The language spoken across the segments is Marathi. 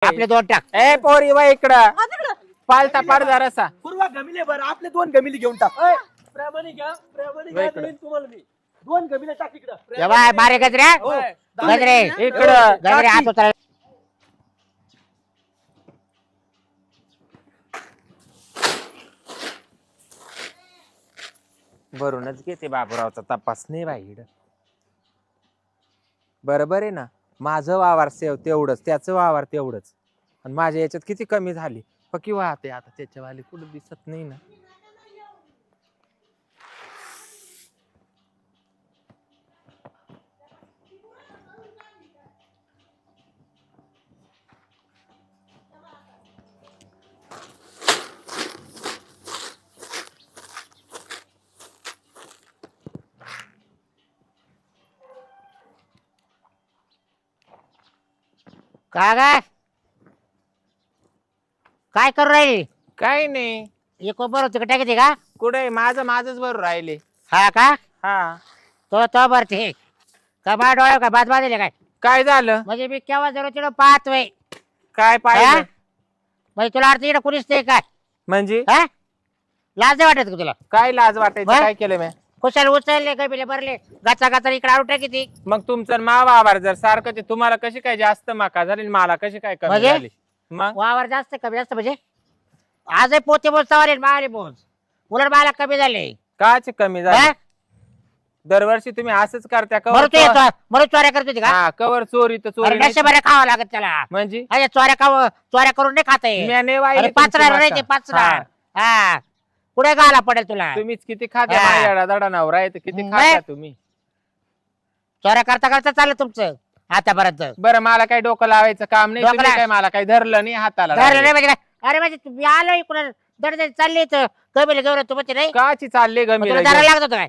आपले दोन टाक. ए पोरी वा इकडं हा, तिकडं. पालता पाड जरासा पूर्वा गमिले बरं आपले 2 गमिले घेऊन टाक प्रेमाने घ्या वय इकडं. देईन तुम्हाला मी 2 गमिले टाक इकडं. ये बाय मारे गजरे हो. गजरे इकडं गजरे हात उचल. भरूनच घेते बाबूरावचा तपास नाही बाई बरोबर आहे ना. माझं वावर तेवढंच त्याचं वावर तेवढंच आणि माझ्या याच्यात किती कमी झाली पक्की वाहते आता त्याच्यावाली कुठं दिसत नाही ना. काय करू राहिली काही नाही एक बरोबर तिकडे टाकते का? कुठे माझंच बरोबर राहिले. हा का हा तो बर ठीक का बा डोळ्या का बाद बांधले काय काय झालं म्हणजे मी केव्हा जरूर तिकडं पाहतोय काय पाहिजे म्हणजे तुला अर्थ इकडे कुणीच नाही काय म्हणजे हा लाज नाही वाटत का तुला? काय लाज वाटायचं हा? काय केलं मी खुशाल उचलले गबिले भरले गाचा गाचा इकडे आउट किती मग तुमचं मा वावर जर सारखं ते तुम्हाला कशी काय जास्त मका झाली आणि मला कशी काय कमी म्हणजे? झाली मग वावर जास्त कमी जास्त म्हणजे आजही पोते बोल सवारे मारे बोल उलट मला कमी झाले काच कमी हा? झाली दरवर्षी तुम्ही असंच करता मरू तू कवर येतो मरू चोऱ्या करत होती का? हा कवर चोरी तर अरे चोरी नाही. नशे बरे खावं लागत त्याला म्हणजे अरे चोऱ्या करून नाही खाता येत. म्याने वाहिली अरे तुमची पाचणार मका. नाही ते पाचणार हा. हा पुढे गाला पडेल तुला तुम्हीच किती खाता हा. माझ्या दडा नवरा आहे तर किती नाही. खाता तुम्ही. चोऱ्या करता करता चाललं तुमचं आतापर्यंत बरं मला काही डोकं लावायचं काम नाही डोकं तुम्ही लाव- काय मला काही धरलं नाही हाताला धरलं लागलं. नाही म्हणजे काय? अरे म्हणजे तुम्ही आलो इकडून दड चालली तर कमी घेऊन तू म्हणते नाही काची चालले मग गमी तुला धरायला लागत होतं काय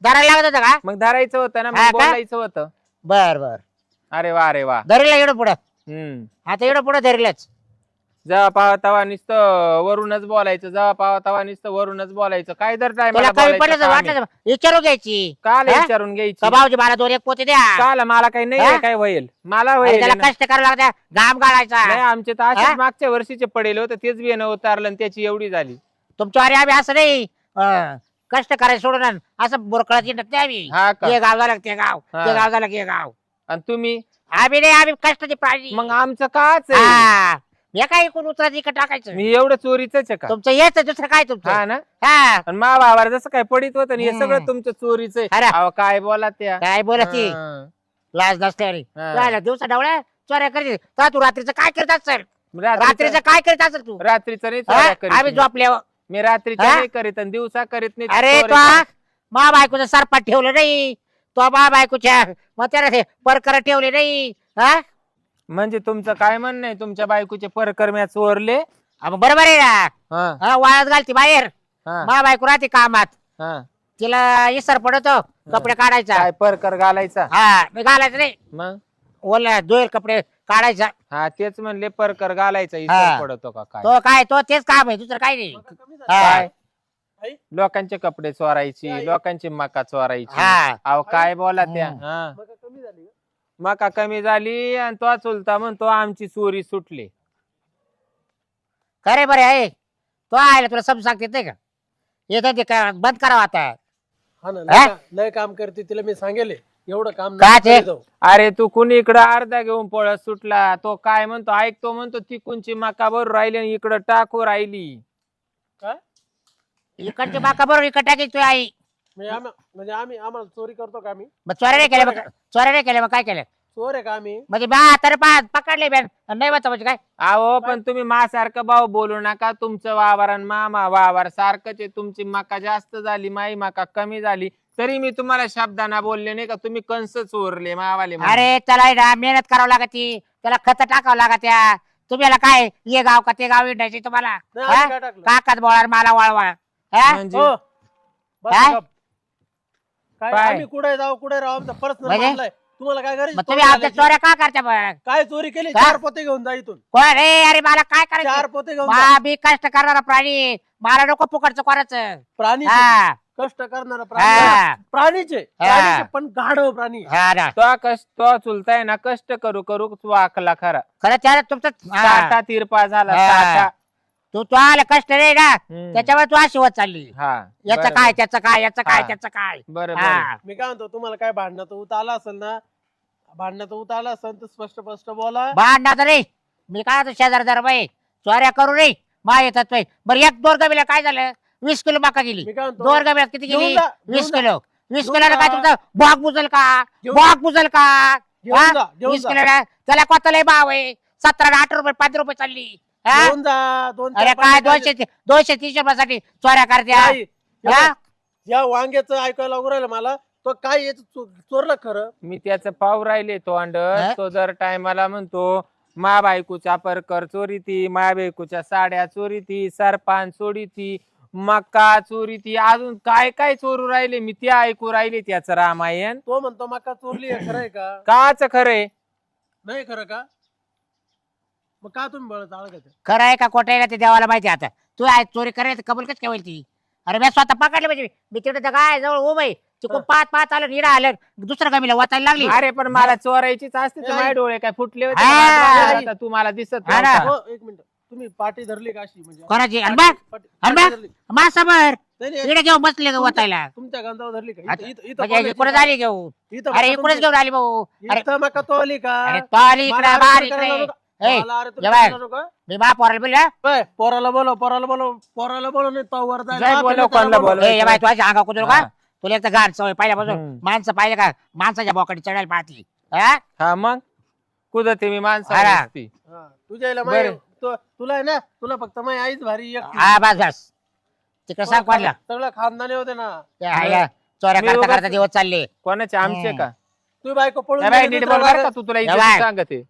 धरायला लागत होतं का? मग धरायचं होतं ना हा मग का? बोलायचं होतं. बर बर अरे वा धरीला एवढं पुढं हम्म आता एवढं पुढं धरीलच जेव्हा पावा तवा नुसतं वरूनच बोलायचं जेव्हा पावा तवा नुसतं वरूनच बोलायचं काय दर तुला कमी पडलं तर वाटलं तर विचारू घ्यायची काल हा? विचारून घ्यायची का भाऊजी मला 2 एक पोते द्या काल मला काही नाही हा? आहे, काय होईल मला अरे होईल त्याला ना. कष्ट करावं लागतं घाम गाळायचा नाही आमचे तर हा? असेच मागच्या वर्षीचे पडेल होते तेच बियाणं उतारलं आणि त्याची एवढी झाली. तुमच्या अरे आम्ही असं नाही कष्ट करायचं सोडून आण. असं बोरकळात येत नाही आम्ही हा का हे गाव झालं ते गाव हा. ते गाव झालं की हे गाव आणि तुम्ही आम्ही नाही आम्ही कष्टाची प्राणी मग आमचं काच आहे हा हे काय इकडून उतरायचं इकडे टाकायचं मी एवढं चोरीच आहे का तुमचं हेच आहे, दुसरं काय हा तुमचं ना हा आणि मा बाबार जसं काय पडित होतं ना हे हम्म. सगळं तुमचं चोरीच आहे अरे. अहो, काय बोला त्या काय बोलत ती हा. लाज नसल्याने हा. काय दिवसा डावळ्या चोऱ्या करते का तू रात्रीचं काय करत असेल रात्रीचं रात्रीचं काय करत असेल तू नाही हा? चोऱ्या करीत आम्ही मी. झोपल्यावर मी रात्रीच्या हा? नाही करीत आणि दिवसा करीत नाही अरे चोरी तो करीत. मा बायकोचं सरपाट ठेवलं नाही तो मा बायकोच्या मग त्याला ते परकर ठेवले नाही हा म्हणजे तुमचं काय म्हणणं आहे तुमच्या बायकोचे परकर म्या चोरले मग बरोबर आहे ना हा, हा, वाळत घालती बाहेर हा, मा बायको राहते कामात हा. तिला इसर पडतो कपडे काढायचा काय परकर घालायचा हा मी घालायचं नाही मग ओला धुईल कपडे काढायचा हा तेच म्हणले परकर घालायचा हा. इथं पडतो का काय तो काय तो तेच काम आहे दुसरं काय नाही हा. काय आई? लोकांचे कपडे चोरायची लोकांची मका चोरायची हा अहो काय बोला त्या हम्म. हा मका कमी झाली का? मका कमी झाली आणि तो चुलता म्हणतो आमची चोरी सुटली. खरे बरे आहे तो आहे तुला समज सांगते नाही का येतं ते काय बंद करावं आता हा ना हा? लय काम करते तिला मी सांगेल एवढं काम काय नका ते? करीत जाऊ. अरे तू कुणी इकडं अर्धा घेऊन पळत सुटला तो काय म्हणतो ऐकतो म्हणतो ती कोणची मका बरोबर राहिली आणि इकडं टाकू राहिली. काय इकडची बाका बरोबर इकडे टाकायची तू आई म्हणजे आम्हाला चोरी करतो का आम्ही मग चोऱ्या नाही केल्या मग चोऱ्या नाही केल्या मग काय केलं चोर आहे का आम्ही म्हणजे बा तर पकडले बॅन नाही बघता म्हणजे काय अहो पण तुम्ही मासारखं भाऊ बोलू नका तुमचं वावर आणि मामा वावर सारखंच आहे. तुमची मका जास्त झाली माई मका कमी झाली तरी मी तुम्हाला शब्दांना बोलले नाही का तुम्ही कंस चोरले मावाले म्हणून. अरे त्याला आहे ना मेहनत करावं लागती त्याला खत टाकावं लागत्या तुम्हाला काय ये गाव का ते गाव विटायचे तुम्हाला नाही, हा? आम्ही काय टाकलं काकात बोळा मला वळवा हा? म्हणजे हो. बस काय? गप. काय काय? आम्ही कुठे जाऊ कुठे राहू आमचा पर्सनल म्हणजे? मामला आहे तुम्हाला काय मग करायचं तुम्ही आमच्या चोऱ्या का करता बरं? काय चोरी केली काय? 4 पोते घेऊन जा इथून कोण रे अरे मला काय 4 करायचं पोते घेऊन जा मा बी कष्ट करणारा प्राणी मला नको फुकटचं करायचं प्राणी हा कष्ट करणारा हा. प्राणीचे पण गाढव प्राणी हा ना तो चुलताय ना कष्ट करू करू वाकला खरा खरं त्याला तुमचं हा. साठा तिरपा झाला हा. साठा. तू आला कष्ट रे ना हम्म. त्याच्यावर तू अशी होत चालली हा याचं बरं, काय त्याचं काय याचं काय हा. त्याचं काय बरं हा. बरं. मी काय म्हणतो तुम्हाला काय भांडणात उत आला असेल ना भांडणात उत आला असेल तर स्पष्ट स्पष्ट बोला भांडणार रे मी काय आता शेजार दर बाई चोऱ्या करू रे मा येतात बाई बरं एक दोर गमीला काय झालं 20 किलो मका गेली मी काय म्हणतो दोर गमीला किती घेऊन गेली जा, 20 घेऊन किलो 20 घेऊन किलोला काय जा. तुमचं बॉग बुजल का घेऊन बॉग बुजल का घेऊन जा, घेऊन 20 जा. किलोला त्याला कोताला भाव आहे 17-8 रुपये 5 रुपये चालली हा? घेऊन जा दोन अरे काय 200-300 रुपयासाठी चोऱ्या करत्या हा? या वांग्याचं ऐकायला लागू राहिलं मला तो काय याचं चोरलं खरं मी त्याचं पाव राहिले तो अंड हा? तो दर टायमाला म्हणतो मा बायकोच्या परकर चोरी ती मा बायकोच्या साड्या चोरी ती सरपान चोरी ती मका चोरी ती अजून काय काय चोरू राहिले मी ते ऐकू राहिले त्याचं रामायण तो म्हणतो मका चोरली आहे खरं आहे का काच खरंय नाही खरं का मग का तुम्ही बळत आळ खरं आहे का खोटं आहे का ते देवाला माहिती आहे आता तू आहे चोरी करायचं कबूल कच काय होईल ती अरे मी स्वतः पकडले म्हणजे मी तिकडे काय जवळ उभे तिकडून पाच आलं निडा आलं दुसऱ्या गमीला वाचायला लागली अरे पण मला चोरायचीच असते तर नाही. माझे डोळे काय फुटले होते हा. का? आता तू मला दिसत हा ना. नव्हता. हो एक मिनिट तुम्ही पाठी धरली का अशी म्हणजे कोणाची आणि बघ पाठी बघ. धरली. मासाभर नाही, नाही, इकडे घेऊन बसले वाचायला तुमच्या गंधावर धरली का आता- इथं म्हणजे इकडे कोणाची- झाली घेऊ इथं अरे मका इकडेच तुमची- घेऊन आली भाऊ अरे इथं मका तो आली का अरे तो आली इकडे मला बाहेर अरे इकडे करायला नको. ए, मला अरे तुम्ही ये बाय. करायला नको. मी बा पोराला बोलला बाय, पोराला बोलव पोराला बोलव नाही तो वर जायला. जाय बाप बोलव, त्याला कोणाला बोलव. बोलव. ए बाय तू अशी अंगा कुदरू का हा. तुला एक तर घाण सवय पहिल्यापासून हम्म. माणसं पाहिजे का माणसाच्या बोकाडी चढायला पाहती हा? हा मग कुदते मी हा. माणसा हा, तुझ्या आईला बरं. माहिती- तुला आहे ना तुला फक्त माझी आईच भारी एकटी. हा बस बस तिकडे सांग कोणला सगळं खानदानी होते ना चोऱ्या मी करता उगाच- करता दिवस चालले कोणाचे आमचे हम्म. का तू बायको पळून ए बाई, गेली नीट दुसऱ्या बोल बरं का बाहेर. तू तुला ए इज्जत बाय. सांगते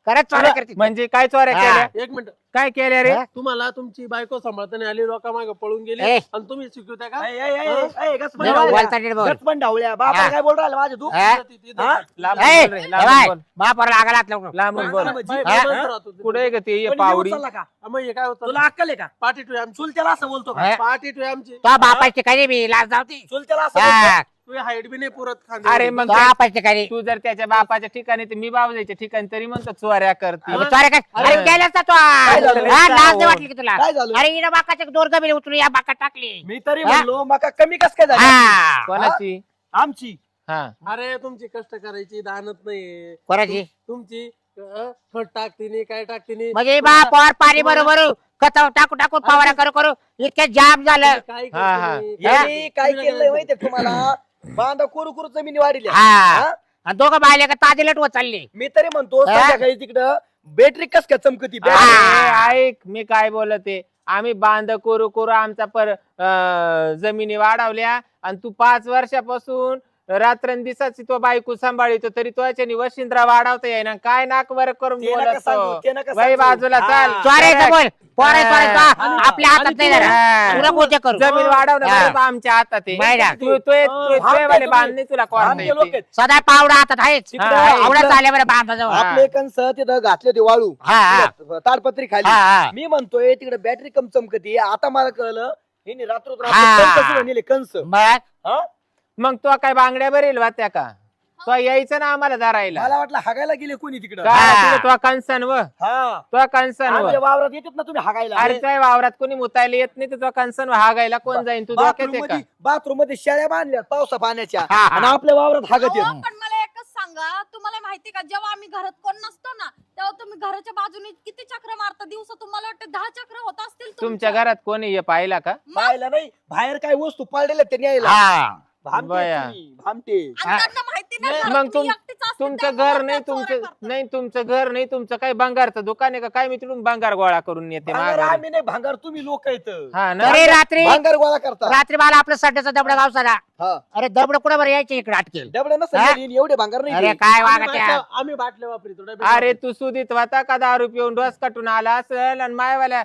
खरंच चोऱ्या करते म्हणजे काय चोऱ्या हा. केल्या एक मिनिट काय केल्या रे हा? तुम्हाला तुमची बायको सांभाळताना आली लोक मागे पळून गेली ए. आणि तुम्ही शिकवता का ए, ए, ए, ए, ए, गचपण नीट ढवळ्या. बोलता नीट बोल. गचपण ढवळ्या. बापा हा. काय बोल राहिला माझे तू हा? हा? लांबून ए, बोल रे, ए लांबून बाय बोल. महापोराला आगा लागला लवकर. लांबून बोल हा? कुठे ग ते ये कोणी पावडी येऊन चालला का? मग हे काय होतं तुला अक्कल आहे का पाठी आमची चुलत्याला असं बोलतो का हा? पाठी ठेव आमची तो बापाची काही बी लाज जावती चुलत्याला असं बोलतो? हा. तुझी हाईट बी नाही पुरत खांदे अरे मग तो बापाची काही तू जर त्याच्या बापाच्या ठिकाणी तर मी बाबूच्या ठिकाणी तरी म्हणतो चोऱ्या करते हा? चोऱ्या काय अरे अरे. केल्यास ना तो काय झालं रे? हा, लाज नाही वाटली की तुला काय झालं अरे इकडे बाकाचे दोर गमीला उचलून या बाका टाकली मी तरी हा? म्हणलो मका कमी कस काय झाली हा कोणाची आमची हा अरे तुमची कष्ट करायची दानत नाही कोणाची तुमची खत टाकते नाही काय टाकते नाही म्हणजे बापावर पाणी बरोबर खत टाकू टाकू फवारा करू करू इतके जाम झालं काही हा, हा. करते नाही. यांनी काय तुम्ही केलंय माहितीये तुम्हाला बांधा कुरू कुरू जमिनी वाढिल्या हा हा? आणि दोघं बायले का ताजे लटवत चालले मी तरी म्हणतो हा? संध्याकाळी तिकडं बॅटरी कस काय चमकती हा. अरे, ऐक मी काय बोलते आम्ही बांध करू करू आमचा जमिनी वाढवल्या आणि तू 5 वर्षापासून रात्रंदिवसाची तो बायको सांभाळितो तरी तो याच्यानी वशिंद्रा वाढवता येईना काय नाक वर करून ते नका सांगू, बोलतो ते नका बाई सांगू. बाजूला चाल हा. चोरायचं बोल पोराय हा. चोरायचं आणि- आपल्या हातात आणि नाही तू- जरा हा. पुरं गोते करू जमीन वाढवणं हा. बरोबर आमच्या हातात आहे बायडा. वाले बांधणे तुला आमचे लोक कोण आहेत. सदा पावडा हातात आहेच तिकडं हा, आवडत आपलं- आल्या बरं बांधाजवळ हा. आपले कंस तिथं घातले ते वाळू हा हा तिथं ताडपत्री खाली हा, हा. मी म्हणतोय तिकडे बॅटरी कम चमकती आता मला कळलं हे रात्र हा. कंस सुद्धा नेले कंस मग हा? मग तो काय बांगड्या बरेल वात्या का तो यायचं ना आम्हाला धरायला मला वाटलं हागायला गेले कोणी तिकडं हा. तो कंसन व हा तो कंसन व आमच्या वावरात येतात ना तुम्ही हागायला अरे त्या वावरात कोणी मुतायला येत नाही तर तो कंसन हा गायला कोण जाईन तू डोक्यात आहे का बाथरूम मध्ये शेळ्या बांधल्या पावसा पाण्याच्या हा, हा. आणि आपल्या वावरात हागत अहो, येत पण मला एकच सांगा तुम्हाला माहिती का जेव्हा आम्ही घरात कोण नसतो ना तेव्हा तुम्ही घराच्या बाजूने किती चक्र मारता दिवसा तुम्हाला वाटतं 10 चक्र होत असतील तुमच्या घरात कोणी हे पाहिला का पाहिलं नाही बाहेर काय वस्तू पडलेल्या ते न्यायला हा भामटे बया. तुम्ही, भामटे आणि त्यांना माहिती नाही मग घरात तुम्ही तुम- एकटीच असते, तुमचं त्यामुळे घर नाही त्या चोऱ्या तुमचं करतात. नाही तुमचं घर नाही तुमचं काय बंगारचं दुकान आहे का काय मी तिकडून बंगार गोळा करून येते भांगार माघारी. आम्ही नाही भांगार तुम्ही लोक आहेत हा ना अरे रात्री भांगार गोळा करता रात्री मला आपलं सड्याचा दबडा गावसाला हा अरे दबड कुठं बरं यायचे इकडे अटकेल डबडे हा? नसेल एवढे भांगार नाही अरे ते. काय आम्ही वागत बाटल्या- आम्ही बाटल्या वापरितो डबे अरे तू सुधीत वाता का 10 रुपये येऊन डोस कटून आला असेल आणि मायवाल्या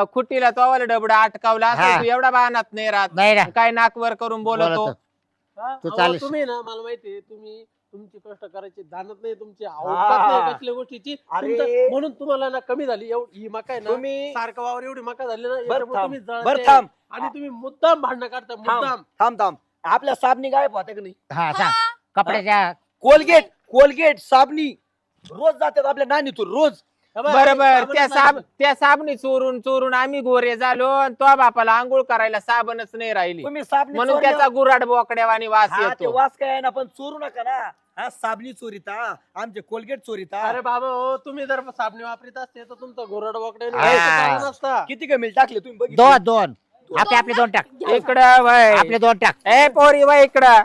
खुटीला तो वाला डबडा अटकावला हा. असेल तू एवढा बाणात नाही राहत नाही ना काय नाकवर करून बोलतो बोलतो. हा? तू अहो, चालीस. तुम्ही ना मला माहितीये तुम्ही तुमची कष्ट करायची दानत नाही तुमची हा. आवडत नाही कसल्या गोष्टीची अरे. म्हणून तुम्हाला ना कमी झाली ही मका आहे ना तुम्ही सारखं वावर एवढी मका झाली ना बर याच्यामुळे थांब तुम्ही जळते. बर थांब आणि तुम्ही मुद्दाम भांडणं काढता मुद्दाम. थांब आपल्या साबणी गायब होत्या का नाही? हा सांग कपड्याच्या कोलगेट साबणी रोज जातात आपल्या नानीतून रोज. हे बघ, बरोबर साबण त्या साबणी चोरून आम्ही गोरे झालो आणि तो बापाला आंघोळ करायला साबणच नाही राहिली तुम्ही साबणी म्हणून चोरल्या- त्याचा गुराड बोकड्यावानी वास हा, ते येतो वास काय आहे ना, पण चोरू नका ना. हा साबणी चोरीता आमचे कोलगेट चोरीता. अरे बाबा हो, तुम्ही जर साबणी वापरीत असते तर तुमचं घोरड बोकडे हा. नसता. किती कमी टाकले तुम्ही बघितलं? दोन आपले 2 टाक इकडं वय आपले 2 टाक ए पोरी वय इकडं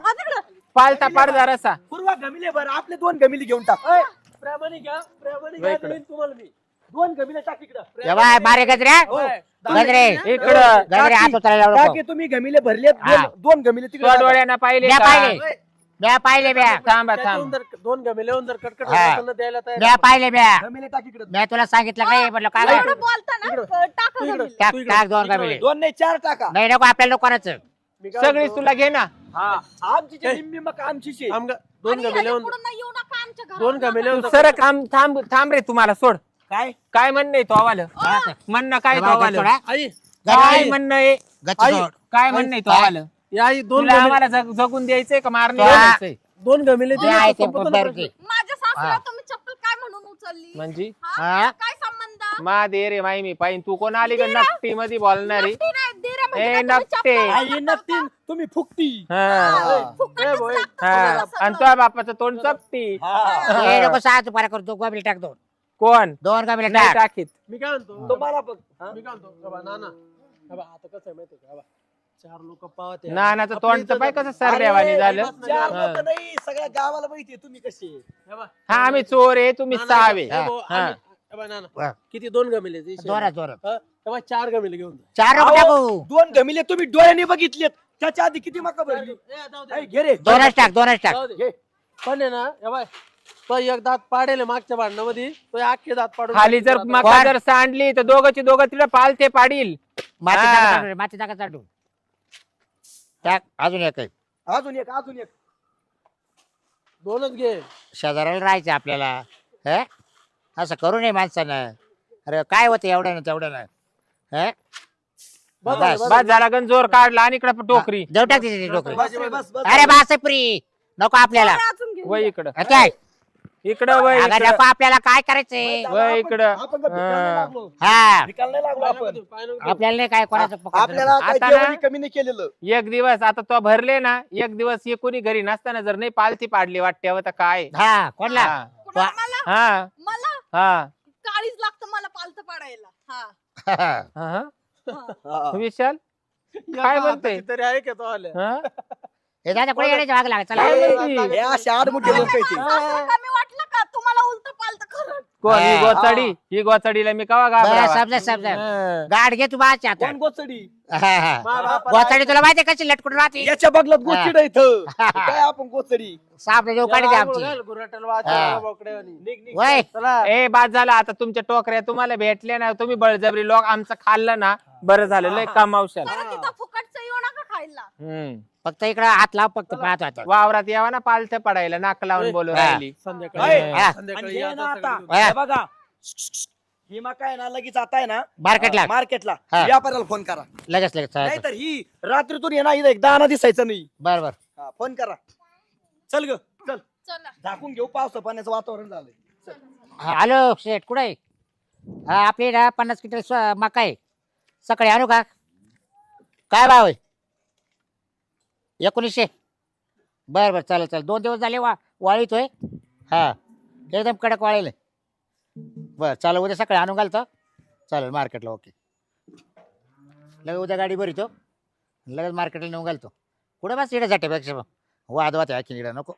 पालता पाड जरासा पूर्वा गमिले बरं आपले 2 गमिले घेऊन टाक. प्रेमाने घ्या इकडं. देईन तुम्हाला मी. 2 गमिले टाक इकडं. ए बाय मारे गजऱ्या होय. गजरे इकडं गजरे हात उचलायला लावू टाकी नको. तुम्ही गमिले भरलेत. हा. 2 गमिले तिकडे टाका. डोळ्यानं पाहिले म्या का? पाहिले म्या पाहिले म्या थांबा त्याच्याहून थांब जर 2 गमेले जर कटकट हा. लोकांना द्यायला तयार म्या पाहिले म्या गमिले टाक इकडे. म्या तुला सांगितलं काय म्हटलं काय एवढं बरं? बोलता ना इकडं. टाका तू इकडं. गमिले. टाक तू इकडं. टाक 2 इकडं गमिले 2 नाही 4 टाका. नाही नको आपल्याला कोणाचं मी काय सगळीच म्हणतो, तुला घे ना आमची ए. निम्मी मग आमचीच आहे. आमगा 2 आणि गमेले ह्याच्या पुढं नाही येऊ नका आमच्या घरात. 2 गमेले तू सर थांब रे तुम्हाला सोड काय काय म्हणणं आहे तो आवालं म्हणणं काय तो आवालं थोडा आई काय गजरे म्हणणं आहे गच्ची आई. सोड. काय म्हणणं आहे तो काय? आवालं या आई 2 तुला आम्हाला जगून द्यायचंय का मारणे हा. द्यायचंय 2 गमेले जे आहे ते संपत बरं ते. माझ्या सासूला हा. तुम्ही चप्पल काय म्हणून उचलली म्हणजे हा? हा? काय संबंध मा दे रे माई मी पाहिन तू कोण आली का नक्टी मध्ये बोलणारी नक्की नाही, दिरा म्हणजे ए, काय तुम्ही नक्की. चप्पल आई नसतील तुम्ही फुकती. हा फुकटच ए, बोय. लागतं हा तुम्हाला आणि सगळं. तो बापाचं तोंड चपटी ए नको 6 पारा करतो गमिले टाक 2 कोण 2 गमिले नाही टाक टाकीत मी काय म्हणतो तुम्हाला बघ हा? मी काय म्हणतो बाबा नाना बाबा आता कसं आहे माहिती का बाबा 4 लोक पाहते नानाचं आपली तोंड तर इज्जत पाय जाते. कसं सरल्यावानी अरे, झालं 4 हा. लोकं नाही सगळ्या गावाला माहितीये तुम्ही कसे. हे बघ, हा आम्ही चोर आहे तुम्ही नाना, सहावे हे भाऊ, हा. आम्ही- हे बघ, नाना हा. किती 2 गमेले जोरात जोरात 4 गमेले घेऊन जा. 4 नको टाकू 2 गमिले तुम्ही डोळ्याने बघितलेत. त्याच्या आधी किती मका भरली. ए, जाऊ दे. ऐ, घे रे 2च टाक 2च टाक जाऊ दे. पण आहे ना हे बाय तो एक दात पाडेल मागच्या भांडणामध्ये तो अख्खे दात पाडून खाली जर टाकतील मका कोण? जर सांडली तर दोघं तिला पालते पाडील माती हा. टाका माती टाका चाटू टाक अजून एक आहे. अजून एक 2च घे शेजाऱ्याला राहायचं आपल्याला हे असं करू नये माणसानं अरे काय होतं एवढं ना तेवढं ना हे बस, बस. बस. बस झाला गण जोर काढला आणि इकडे टोकरी देऊ टाक तिची डोकरी बस रे, बस, बस. अरे बासप्री नको आपल्याला अजून घेऊन वय जा. इकडं काय इकडं वय अगं इकडं. नको आपल्याला काय करायचंय वय इकडं. आपण का भिकायला नाही लागलो. हा भिकायला नाही लागलो पाय नको आपण. देऊ, पाय नको देऊ. आपल्याला नाही काय कोणाचं पकडलं. आपल्याला काही आता ना- जेवणी कमी नाही केलेलं. एक दिवस आता तो भरले ना एक दिवस हे कोणी घरी नसताना जर नाही पालती पाडली वाटते तर काय हा कोणला हा कुणाला मला हा मला हा काळीच लागतं मला पालतं पाडायला हा हा. हा. हा. विशाल या काय बा, म्हणतोय? कितीतरी आहे का तो आले हा? हे दादा कुठे येण्याच्या भाग लागत चला काय म्हणती? हे असे आडमुठे लोक आहेत ते. सासूला कमी वाटलं का तुम्हाला उलट पालतं खरं कोण ही हा. गोचाडी ही गोचाडीला मी कवा बरं घाबरावा? समजा समजा हा. गाड घे तू बाच्या आता कोण गोचडी मा बापाला गोचाडी तुला माहिती कशी लटकून राहते याच्या बगलात गोचड आहे इथं. काय आपण गोचडी सापडे देऊ काढी याला आमची आंघोळ घाल, गुऱ्हाट्याला हा. वाचा, बोकड्यावानी. निघ, निघ. वय चला ए बाद झाला आता तुमच्या टोकऱ्या तुम्हाला भेटल्या ना तुम्ही बळजबरी लोक आमचं खाल्लं ना बरं झालं लय कमावशाल परत तिथं फुकटचं येऊ नका खायला हम्म. फक्त इकडं हात लाव फक्त पाहत आता वावरात यावा ना पालथं पडायला नाक लावून ए, बोलू हा. राहिली संध्याकाळी आहे. हा. संध्याकाळी आणि या हे ना आता आता सगळे. हा. हे बघा ही मका आहे ना लगेच आता आहे ना मार्केटला मार्केटला हा. व्यापाऱ्याला फोन करा. लगेच लगेच नाही तर ही रात्रीतून येणार इथं एकदा आणा दिसायचं नाही. बर बर हा, फोन करा. चल ग चल चला झाकून घेऊ पावसा पाण्याचं वातावरण झालंय. चल. हॅलो शेठ कुठे आहे हा आपली ना 50 क्विंटल मका आहे सकाळी आणू का काय भाव आहे 1900 बर बर चालेल चालेल 2 दिवस झाले वाळीतोय हा एकदम कडक वाळेल बर चालेल उद्या सकाळी आणून घालतो चालेल मार्केटला ओके लगेच उद्या गाडी भरितो लगेच मार्केटला नेऊन घालतो कुठे बस इकडे जाते पेक्षा वाद वाद आहे की इकडे नको